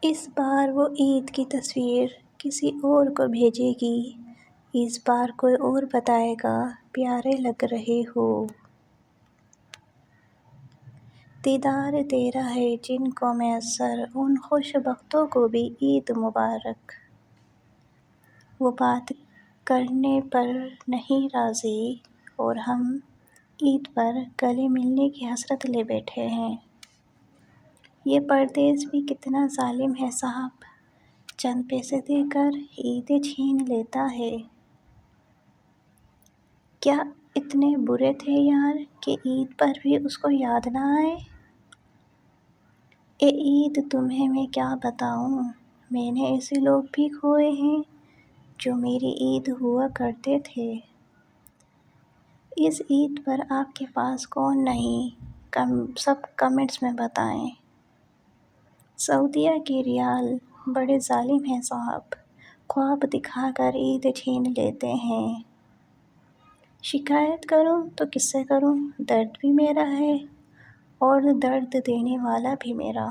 اس بار وہ عید کی تصویر کسی اور کو بھیجے گی، اس بار کوئی اور بتائے گا پیارے لگ رہے ہو۔ دیدار تیرا ہے جن کو میسر، ان خوش بختوں کو بھی عید مبارک۔ وہ بات کرنے پر نہیں راضی اور ہم عید پر گلے ملنے کی حسرت لے بیٹھے ہیں۔ یہ پردیس بھی کتنا ظالم ہے صاحب، چند پیسے دے کر عیدیں چھین لیتا ہے۔ کیا اتنے برے تھے یار کہ عید پر بھی اس کو یاد نہ آئے؟ اے عید تمہیں میں کیا بتاؤں، میں نے ایسے لوگ بھی کھوئے ہیں جو میری عید ہوا کرتے تھے۔ اس عید پر آپ کے پاس کون نہیں، سب کمنٹس میں بتائیں۔ سعودیہ کے ریال بڑے ظالم ہیں صاحب، خواب دکھا کر عید چھین لیتے ہیں۔ شکایت کروں تو کس سے کروں، درد بھی میرا ہے اور درد دینے والا بھی میرا۔